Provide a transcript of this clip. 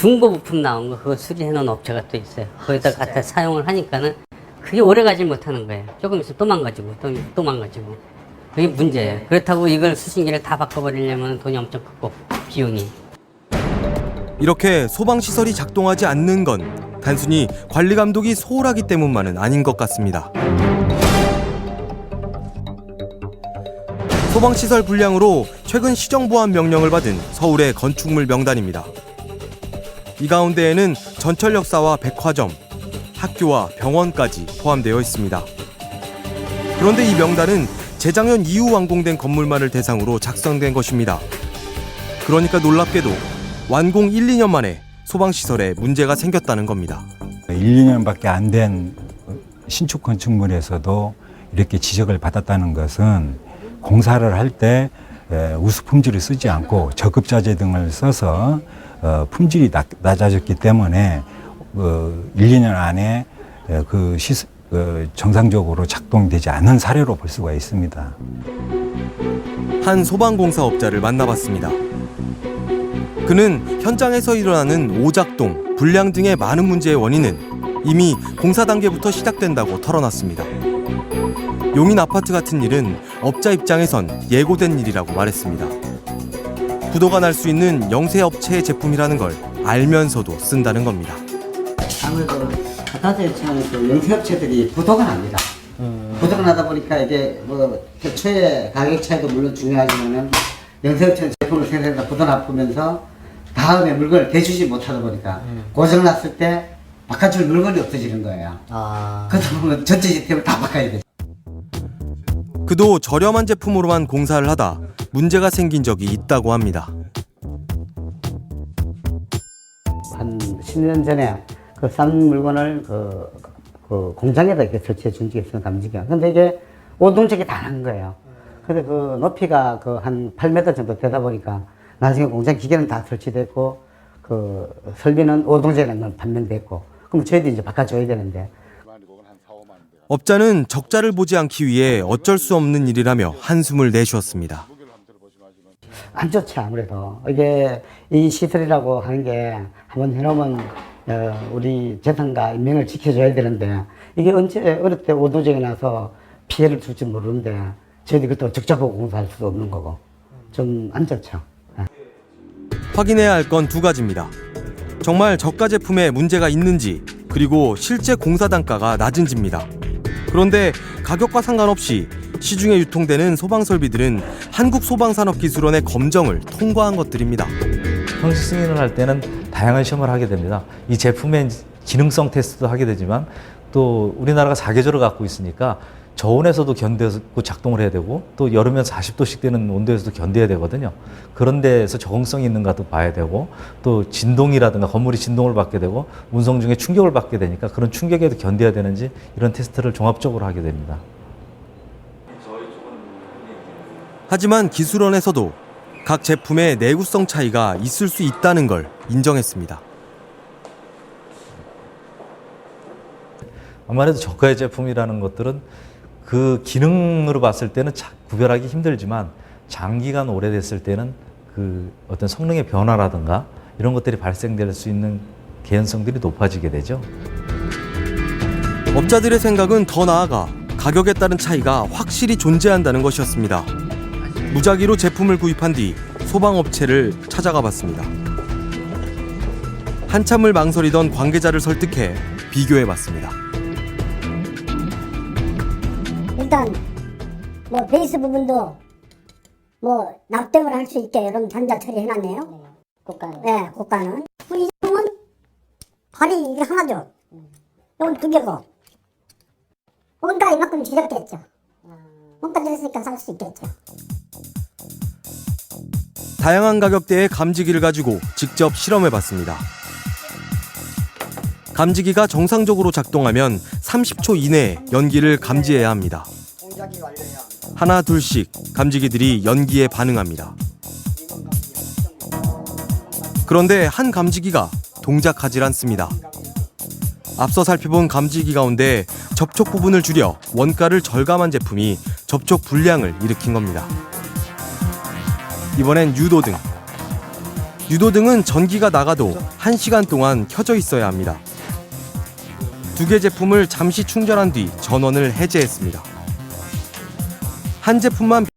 중고 부품 나온 거 그거 수리해 놓은 업체가 또 있어요. 거기다 갖다 사용을 하니까는 그게 오래 가지 못하는 거예요. 조금 있으면 또 망가지고 또 망가지고. 그게 문제예요. 그렇다고 이걸 수신기를 다 바꿔버리려면 돈이 엄청 크고 비용이. 이렇게 소방시설이 작동하지 않는 건 단순히 관리 감독이 소홀하기 때문만은 아닌 것 같습니다. 소방시설 불량으로 최근 시정보안 명령을 받은 서울의 건축물 명단입니다. 이 가운데에는 전철역사와 백화점, 학교와 병원까지 포함되어 있습니다. 그런데 이 명단은 재작년 이후 완공된 건물만을 대상으로 작성된 것입니다. 그러니까 놀랍게도 완공 1, 2년 만에 소방시설에 문제가 생겼다는 겁니다. 1, 2년밖에 안 된 신축 건축물에서도 이렇게 지적을 받았다는 것은 공사를 할 때 우수 품질을 쓰지 않고 저급자재 등을 써서 품질이 낮아졌기 때문에 1, 2년 안에 정상적으로 작동되지 않은 사례로 볼 수가 있습니다. 한 소방공사업자를 만나봤습니다. 그는 현장에서 일어나는 오작동, 불량 등의 많은 문제의 원인은 이미 공사 단계부터 시작된다고 털어놨습니다. 용인 아파트 같은 일은 업자 입장에선 예고된 일이라고 말했습니다. 부도가 날 수 있는 영세업체의 제품이라는 걸 알면서도 쓴다는 겁니다. 아무래도 아파트처럼 그 영세업체들이 부도가 납니다. 부도가 나다 보니까 이게 뭐 최초의 가격 차이도 물론 중요하지만은 영세업체는 제품을 생산해서 부도 나쁘면서 다음에 물건을 대주지 못하다 보니까 고장 났을 때 바꿔줄 물건이 없어지는 거예요. 그러다 보면 전체 시스템을 다 바꿔야 되죠. 그도 저렴한 제품으로만 공사를 하다 문제가 생긴 적이 있다고 합니다. 한 10년 전에 그 싼 물건을 그 공장에다 이렇게 설치해 준 적이 있어요, 감지기가. 근데 이게 오동적이 다 난 거예요. 근데 그 높이가 그 한 8m 정도 되다 보니까 나중에 공장 기계는 다 설치됐고 그 설비는 오동적이라는 판명됐고 그럼 저희도 이제 바꿔줘야 되는데. 업자는 적자를 보지 않기 위해 어쩔 수 없는 일이라며 한숨을 내쉬었습니다. 안 좋지 아무래도. 이게 이 시설이라고 하는 게 한번 해놓으면 우리 재산과 인명을 지켜줘야 되는데 이게 언제 어릴 때 오도적이 나서 피해를 줄지 모르는데 저희들이 그것도 적자보고 공사할 수도 없는 거고 좀 안 좋죠. 확인해야 할 건 두 가지입니다. 정말 저가 제품에 문제가 있는지 그리고 실제 공사 단가가 낮은지입니다. 그런데 가격과 상관없이 시중에 유통되는 소방 설비들은 한국소방산업기술원의 검정을 통과한 것들입니다. 형식 승인을 할 때는 다양한 시험을 하게 됩니다. 이 제품의 기능성 테스트도 하게 되지만 또 우리나라가 사계절을 갖고 있으니까 저온에서도 견뎌고 작동을 해야 되고 또 여름엔 40도씩 되는 온도에서도 견뎌야 되거든요. 그런 데에서 적응성이 있는가도 봐야 되고 또 진동이라든가 건물이 진동을 받게 되고 운송 중에 충격을 받게 되니까 그런 충격에도 견뎌야 되는지 이런 테스트를 종합적으로 하게 됩니다. 하지만 기술원에서도 각 제품의 내구성 차이가 있을 수 있다는 걸 인정했습니다. 아무래도 저가의 제품이라는 것들은 그 기능으로 봤을 때는 구별하기 힘들지만 장기간 오래됐을 때는 그 어떤 성능의 변화라든가 이런 것들이 발생될 수 있는 개연성들이 높아지게 되죠. 업자들의 생각은 더 나아가 가격에 따른 차이가 확실히 존재한다는 것이었습니다. 무작위로 제품을 구입한 뒤 소방업체를 찾아가 봤습니다. 한참을 망설이던 관계자를 설득해 비교해 봤습니다. 일단 뭐 베이스 부분도 뭐 납땜을 할 수 있게 여러분 단자 처리해놨네요. 고가는. 네, 고가는. 이 제품은 발이 이게 하나죠. 이건 두 개고. 뭔가 이만큼 줄였겠죠. 뭔가 줄였으니까 살 수 있겠죠. 다양한 가격대의 감지기를 가지고 직접 실험해 봤습니다. 감지기가 정상적으로 작동하면 30초 이내에 연기를 감지해야 합니다. 하나 둘씩 감지기들이 연기에 반응합니다. 그런데 한 감지기가 동작하질 않습니다. 앞서 살펴본 감지기 가운데 접촉 부분을 줄여 원가를 절감한 제품이 접촉 불량을 일으킨 겁니다. 이번엔 유도등. 유도등은 전기가 나가도 1시간 동안 켜져 있어야 합니다. 2개 제품을 잠시 충전한 뒤 전원을 해제했습니다. 한 제품만